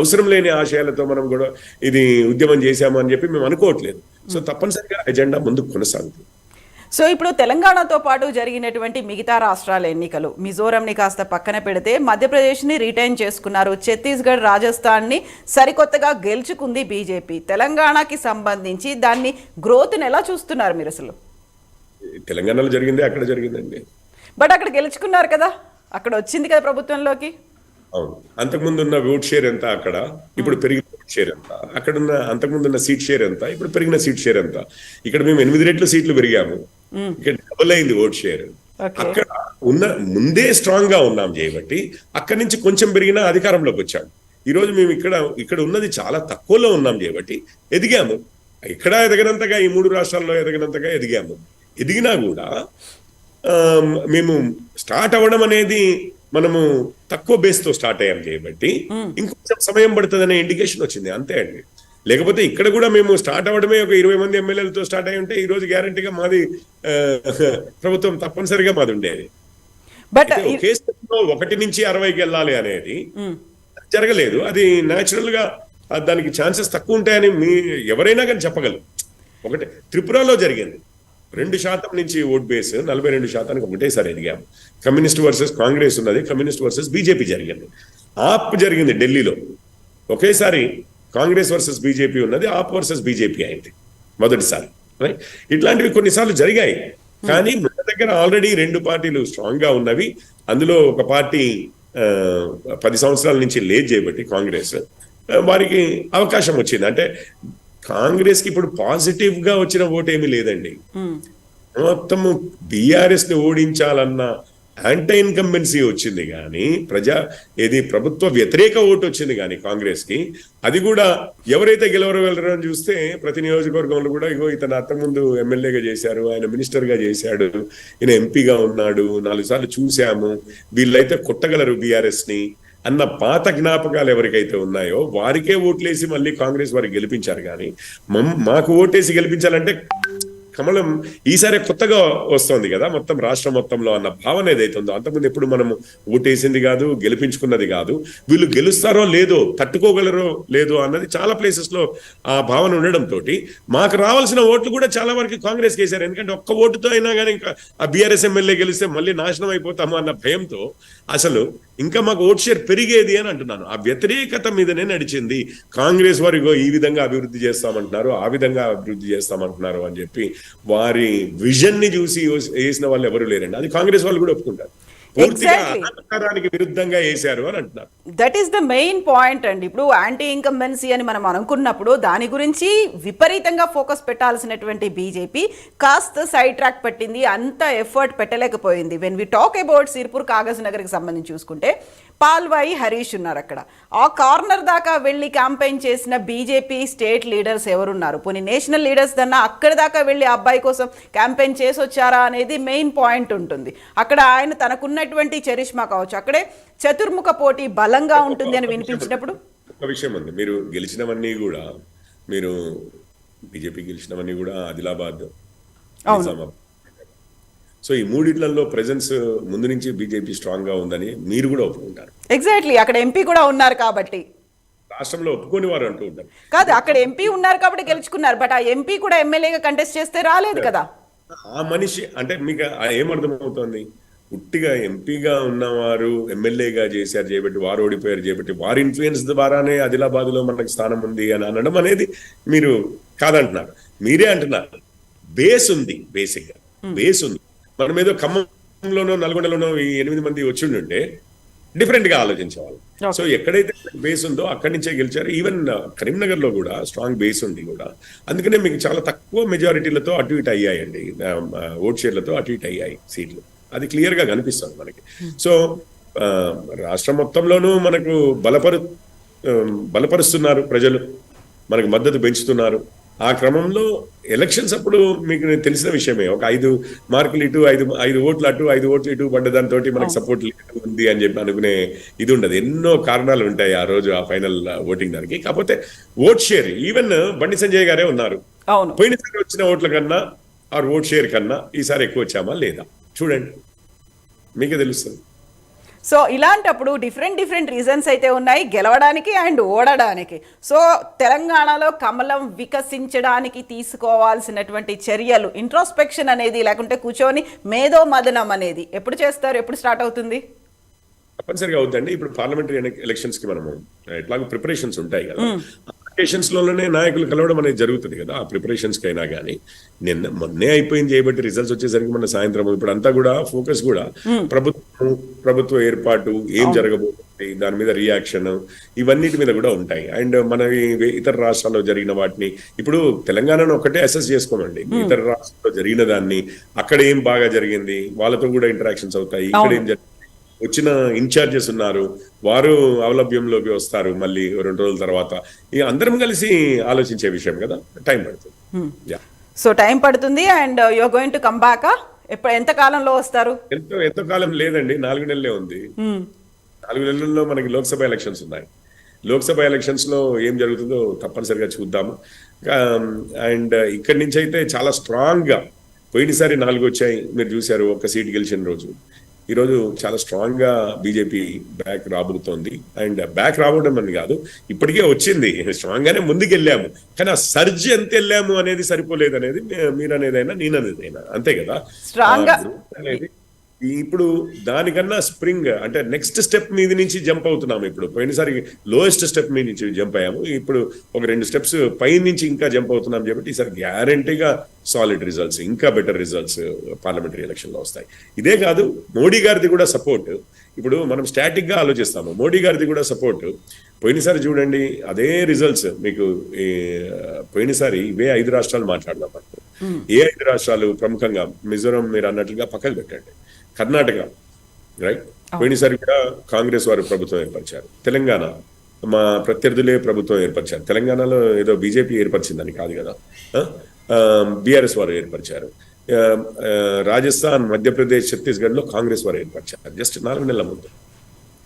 అవసరం లేని ఆశయాలతో మనం కూడా ఇది ఉద్యమం చేశాము అని చెప్పి మేము అనుకోవట్లేదు. సో తప్పనిసరిగా ఎజెండా ముందుకు కొనసాగుతుంది. సో ఇప్పుడు తెలంగాణతో పాటు జరిగినటువంటి మిగతా రాష్ట్రాల ఎన్నికలు, మిజోరంని కాస్త పక్కన పెడితే మధ్యప్రదేశ్ని రిటైన్ చేసుకున్నారు, ఛత్తీస్గఢ్, రాజస్థాన్ని సరికొత్తగా గెలుచుకుంది బీజేపీ. తెలంగాణకి సంబంధించి దాన్ని గ్రోత్ని ఎలా చూస్తున్నారు మీరు? అసలు తెలంగాణలో జరిగింది అక్కడ జరిగిందండి, బట్ అక్కడ గెలుచుకున్నారు కదా, అక్కడ వచ్చింది కదా ప్రభుత్వంలోకి. అవును, అంతకుముందు ఉన్న ఓట్ షేర్ ఎంత అక్కడ, ఇప్పుడు పెరిగిన ఓట్ షేర్ ఎంత, అక్కడున్న అంతకుముందు ఉన్న సీట్ షేర్ ఎంత, ఇప్పుడు పెరిగిన సీట్ షేర్ ఎంత. ఇక్కడ మేము 8 రెట్లు సీట్లు పెరిగాము, ఇక్కడ డబుల్ అయింది ఓట్ షేర్. అక్కడ ఉన్న ముందే స్ట్రాంగ్ గా ఉన్నాం చేయబట్టి అక్కడి నుంచి కొంచెం పెరిగినా అధికారంలోకి వచ్చాము. ఈ రోజు మేము ఇక్కడ ఉన్నది చాలా తక్కువలో ఉన్నాం చేయబట్టి ఎదిగాము. ఇక్కడ ఎదగనంతగా ఈ 3 రాష్ట్రాల్లో ఎదగనంతగా ఎదిగాము. ఎదిగినా కూడా మేము స్టార్ట్ అవ్వడం అనేది మనము తక్కువ బేస్ తో స్టార్ట్ అయ్యాం చేయబట్టి ఇంకొంచెం సమయం పడుతుంది అనే ఇండికేషన్ వచ్చింది, అంతే అండి. లేకపోతే ఇక్కడ కూడా మేము స్టార్ట్ అవ్వడమే ఒక 20 మంది ఎమ్మెల్యేలతో స్టార్ట్ అయి ఉంటే ఈ రోజు గ్యారంటీగా మాది ప్రభుత్వం తప్పనిసరిగా మాది ఉండేది. బట్ ఒకే స్టెప్లో 1 నుంచి 60కి వెళ్ళాలి అనేది జరగలేదు. అది న్యాచురల్ గా దానికి ఛాన్సెస్ తక్కువ ఉంటాయని ఎవరైనా కానీ చెప్పగలరు. ఒకటే త్రిపురలో జరిగింది, 2% నుంచి ఓట్ బేస్ 42% ఒకటేసారి ఎదిగాము. కమ్యూనిస్ట్ వర్సెస్ కాంగ్రెస్ ఉన్నది, కమ్యూనిస్ట్ వర్సెస్ బీజేపీ జరిగింది. ఆప్ జరిగింది ఢిల్లీలో, ఒకేసారి కాంగ్రెస్ వర్సెస్ బీజేపీ ఉన్నది, ఆప్ వర్సెస్ బీజేపీ అయింది మొదటిసారి. ఇట్లాంటివి కొన్నిసార్లు జరిగాయి. కానీ మన దగ్గర ఆల్రెడీ 2 పార్టీలు స్ట్రాంగ్ గా ఉన్నవి. అందులో ఒక పార్టీ 10 సంవత్సరాల నుంచి లేట్ చేయబట్టి కాంగ్రెస్ వారికి అవకాశం వచ్చింది. అంటే కాంగ్రెస్ కి ఇప్పుడు పాజిటివ్ గా వచ్చిన ఓటు ఏమీ లేదండి. మొత్తము బీఆర్ఎస్ ని ఓడించాలన్న యాంటీ ఇన్కంబెన్సీ వచ్చింది, కానీ ప్రభుత్వ వ్యతిరేక ఓటు వచ్చింది కానీ కాంగ్రెస్ కి. అది కూడా ఎవరైతే గెలవగలరు అని చూస్తే ప్రతి నియోజకవర్గంలో కూడా ఇగో ఇతను అంతకుముందు ఎమ్మెల్యేగా చేశారు, ఆయన మినిస్టర్ గా చేశాడు, ఈయన ఎంపీగా ఉన్నాడు, 4 సార్లు చూశాము, వీళ్ళైతే కొట్టగలరు బీఆర్ఎస్ ని అన్న పాత జ్ఞాపకాలు ఎవరికైతే ఉన్నాయో వారికే ఓట్లేసి మళ్ళీ కాంగ్రెస్ వారికి గెలిపించారు. కానీ మాకు ఓటేసి గెలిపించాలంటే కమలం ఈసారి కొత్తగా వస్తోంది కదా మొత్తం రాష్ట్రం మొత్తంలో అన్న భావన ఏదైతే ఉందో, అంతకుముందు ఎప్పుడు మనం ఓటేసింది కాదు, గెలిపించుకున్నది కాదు, వీళ్ళు గెలుస్తారో లేదో, తట్టుకోగలరో లేదో అన్నది చాలా ప్లేసెస్ లో ఆ భావన ఉండడంతో మాకు రావాల్సిన ఓట్లు కూడా చాలా వరకు కాంగ్రెస్ వేశారు. ఎందుకంటే ఒక్క ఓటుతో అయినా కానీ ఇంకా ఆ బీఆర్ఎస్ ఎమ్మెల్యే గెలిస్తే మళ్ళీ నాశనం అయిపోతాము అన్న భయంతో అసలు ఇంకా మాకు ఓట్ షేర్ పెరిగేది అని అంటున్నాను. ఆ వ్యతిరేకత మీదనే నడిచింది. కాంగ్రెస్ వారిగో ఈ విధంగా అభివృద్ధి చేస్తామంటున్నారు, ఆ విధంగా అభివృద్ధి చేస్తామంటున్నారు అని చెప్పి వారి విజన్ ని చూసి వేసిన వాళ్ళు ఎవరు లేరండి. అది కాంగ్రెస్ వాళ్ళు కూడా ఒప్పుకుంటారు. పూర్తిగా విరుద్ధంగా వేశారు అని అంటున్నారు. That is the main point అండి. ఇప్పుడు యాంటీ ఇన్కంబెన్సీ అని మనం అనుకున్నప్పుడు దాని గురించి విపరీతంగా ఫోకస్ పెట్టాల్సినటువంటి బీజేపీ కాస్త సైడ్ ట్రాక్ పెట్టింది, అంత ఎఫర్ట్ పెట్టలేకపోయింది. When we talk about Sirpur కాగజ్ నగర్కి సంబంధించి చూసుకుంటే పాల్వాయి హరీష్ ఉన్నారు. అక్కడ ఆ కార్నర్ దాకా వెళ్ళి క్యాంపెయిన్ చేసిన బీజేపీ స్టేట్ లీడర్స్ ఎవరున్నారు? పోనీ నేషనల్ లీడర్స్ దన్నా అక్కడి దాకా వెళ్ళి అబ్బాయి కోసం క్యాంపెయిన్ చేసి వచ్చారా అనేది మెయిన్ పాయింట్ ఉంటుంది. అక్కడ ఆయన తనకున్నటువంటి చరిష్మా కావచ్చు, అక్కడే చతుర్ముఖ పోటీ బలంగా ఉంటుంది అని వినిపించినప్పుడు ఒక విషయం ఉంది. మీరు గెలిచినవన్నీ కూడా, మీరు బీజేపీ గెలిచినవన్నీ కూడా ఆదిలాబాద్, నిజామాబాద్. సో ఈ మూడిట్లలో ప్రెజెన్స్ ముందు నుంచి బీజేపీ స్ట్రాంగ్ గా ఉందని మీరు కూడా ఒప్పుకుంటారు. ఎగ్జాక్ట్లీ, అక్కడ ఎంపీ కూడా ఉన్నారు కాబట్టి. రాష్ట్రంలో ఒప్పుకొని వారు అంటూ ఉంటారు కాదు, అక్కడ ఎంపీ ఉన్నారు కాబట్టి గెలుచుకున్నారు. బట్ ఆ ఎంపీ కూడా ఎమ్మెల్యేగా కంటెస్ట్ చేస్తే రాలేదు కదా. ఆ మనిషి అంటే మీకు ఏమర్థమవుతోంది? ఉట్టిగా ఎంపీగా ఉన్నవారు ఎమ్మెల్యేగా చేయబట్టి వారు ఓడిపోయారు చేయబట్టి వారి ఇన్ఫ్లుయెన్స్ ద్వారానే ఆదిలాబాద్ లో మనకు స్థానం ఉంది అని అనడం అనేది మీరు కాదంటున్నారు. మీరే అంటున్నారు బేస్ ఉంది, బేసిక్ గా బేస్ ఉంది. మనం ఏదో ఖమ్మంలోనో నల్గొండలోనో 8 మంది వచ్చి ఉంటే డిఫరెంట్ గా ఆలోచించేవాళ్ళు. సో ఎక్కడైతే బేస్ ఉందో అక్కడి నుంచే గెలిచారు. ఈవెన్ కరీంనగర్ లో కూడా స్ట్రాంగ్ బేస్ ఉంది కూడా, అందుకనే మీకు చాలా తక్కువ మెజారిటీలతో అటు ఇటు అయ్యాయండి, ఓట్ షేర్లతో అటు ఇటు అయ్యాయి సీట్లు. అది క్లియర్ గా కనిపిస్తుంది మనకి. సో రాష్ట్రం మొత్తంలోనూ మనకు బలపరుస్తున్నారు ప్రజలు, మనకు మద్దతు పెంచుతున్నారు. ఆ క్రమంలో ఎలక్షన్స్ అప్పుడు మీకు తెలిసిన విషయమే, ఒక 5 మార్కులు ఇటు 5 ఓట్లు అటు 5 ఓట్లు ఇటు పడ్డ దాంతో మనకు సపోర్ట్ ఉంది అని చెప్పి అనుకునే ఇది ఉండదు. ఎన్నో కారణాలు ఉంటాయి ఆ రోజు ఆ ఫైనల్ ఓటింగ్ దానికి. కాకపోతే vote share even Bandi Sanjay గారే ఉన్నారు. పోయినసారి వచ్చిన ఓట్ల కన్నా ఆ ఓట్ షేర్ కన్నా ఈసారి ఎక్కువ వచ్చామా లేదా చూడండి, మీకే తెలుస్తుంది. సో ఇలాంటప్పుడు డిఫరెంట్ రీజన్స్ అయితే ఉన్నాయి గెలవడానికి అండ్ ఓడడానికి. సో తెలంగాణలో కమలం వికసించడానికి తీసుకోవాల్సినటువంటి చర్యలు, ఇంట్రోస్పెక్షన్ అనేది, లేకుంటే కూర్చొని మేధో మదనం అనేది ఎప్పుడు చేస్తారు, ఎప్పుడు స్టార్ట్ అవుతుంది? తప్పనిసరిగా అవుతుందండి. ఇప్పుడు పార్లమెంటరీ ఎలక్షన్స్ కి మనము ఎట్లాగో ప్రిపరేషన్స్ ఉంటాయి కదా, ప్రిపరేషన్స్ లోనే నాయకులు కలవడం అనేది జరుగుతుంది కదా. ఆ ప్రిపరేషన్స్ కి అయినా కానీ మొన్నే అయిపోయింది చేయబట్టి రిజల్ట్స్ వచ్చేసరికి మన సాయంత్రం ఇప్పుడు అంతా కూడా ఫోకస్ కూడా ప్రభుత్వ ఏర్పాటు, ఏం జరగబోతుంది, దాని మీద రియాక్షన్, ఇవన్నిటి మీద కూడా ఉంటాయి. అండ్ మన ఇతర రాష్ట్రాల్లో జరిగిన వాటిని ఇప్పుడు తెలంగాణను ఒకటే అసెస్ చేసుకోమండి. ఇతర రాష్ట్రాల్లో జరిగిన దాన్ని, అక్కడ ఏం బాగా జరిగింది, వాళ్ళతో కూడా ఇంటరాక్షన్స్ అవుతాయి. ఇక్కడ ఏం జరిగింది, వచ్చిన ఇన్ఛార్జెస్ ఉన్నారు, వారు అవలభ్యంలోకి వస్తారు మళ్ళీ 2 రోజుల తర్వాత. అందరం కలిసి ఆలోచించే విషయం కదా, టైం పడుతుంది. సో టైం పడుతుంది. And you are going to come back. ఎంత కాలంలో వస్తారు? ఎంతో కాలం లేదండి, 4 నెలలే ఉంది. 4 నెలల్లో మనకి లోక్సభ ఎలక్షన్స్ ఉన్నాయి. లోక్సభ ఎలక్షన్స్ లో ఏం జరుగుతుందో తప్పనిసరిగా చూద్దాము. అండ్ ఇక్కడి నుంచి అయితే చాలా స్ట్రాంగ్ గా, పోయినసారి 4 వచ్చాయి మీరు చూశారు, ఒక్క సీట్ గెలిచిన రోజు. ఈరోజు చాలా స్ట్రాంగ్ గా బీజేపీ బ్యాక్ రాబోతోంది. అండ్ బ్యాక్ రావడం అని కాదు, ఇప్పటికే వచ్చింది, స్ట్రాంగ్ గానే ముందుకు వెళ్ళాము. కానీ ఆ సర్జ్ ఎంత వెళ్ళాము అనేది సరిపోలేదు అనేది మీరు అనేదైనా నేను అనేదైనా అంతే కదా. స్ట్రాంగ్ గా అనేది ఇప్పుడు దానికన్నా స్ప్రింగ్ అంటే నెక్స్ట్ స్టెప్ మీద నుంచి జంప్ అవుతున్నాము. ఇప్పుడు పోయినసారి లోయెస్ట్ స్టెప్ మీద నుంచి జంప్ అయ్యాము, ఇప్పుడు ఒక 2 స్టెప్స్ పై నుంచి ఇంకా జంప్ అవుతున్నాం కాబట్టి ఈసారి గ్యారంటీగా సాలిడ్ రిజల్ట్స్, ఇంకా బెటర్ రిజల్ట్స్ పార్లమెంటరీ ఎలక్షన్ లో వస్తాయి. ఇదే కాదు, మోడీ గారిది కూడా సపోర్ట్. ఇప్పుడు మనం స్టాటిక్ గా ఆలోచిస్తాము, మోడీ గారిది కూడా సపోర్ట్. పోయినసారి చూడండి అదే రిజల్ట్స్ మీకు. పోయినసారి ఇవే 5 రాష్ట్రాలు మాట్లాడదాం మనకు. ఏ 5 రాష్ట్రాలు ప్రముఖంగా? మిజోరం మీరు అన్నట్లుగా పక్కకు పెట్టండి, కర్ణాటక రైట్, పోయినసారి కూడా కాంగ్రెస్ వారు ప్రభుత్వం ఏర్పరిచారు. తెలంగాణ మా ప్రత్యర్థులే ప్రభుత్వం ఏర్పరిచారు. తెలంగాణలో ఏదో బీజేపీ ఏర్పరిచిందని కాదు కదా, బీఆర్ఎస్ వారు ఏర్పరిచారు. రాజస్థాన్, మధ్యప్రదేశ్, ఛత్తీస్గఢ్ లో కాంగ్రెస్ వారు ఏర్పరిచారు జస్ట్ 4 నెలల ముందు.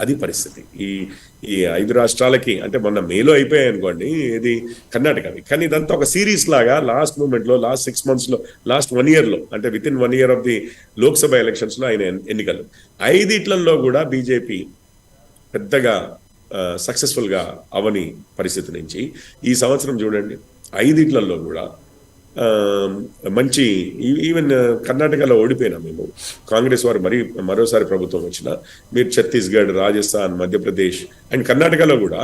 అది పరిస్థితి. ఈ 5 రాష్ట్రాలకి అంటే మొన్న మేలో అయిపోయాయి అనుకోండి, ఇది కర్ణాటకవి. కానీ ఇదంతా ఒక సిరీస్ లాగా లాస్ట్ మూమెంట్ లో, లాస్ట్ 6 months లో, లాస్ట్ 1 year లో, అంటే with in 1 year of the Lok Sabha elections లో అయిన ఎన్నికలు 5 కూడా బీజేపీ పెద్దగా సక్సెస్ఫుల్ గా అవని పరిస్థితి నుంచి ఈ సంవత్సరం చూడండి 5 కూడా మంచి, ఈవెన్ కర్ణాటకలో ఓడిపోయినా మేము, కాంగ్రెస్ వారు మరోసారి ప్రభుత్వం వచ్చిన, మీరు ఛత్తీస్గఢ్, రాజస్థాన్, మధ్యప్రదేశ్ అండ్ కర్ణాటకలో కూడా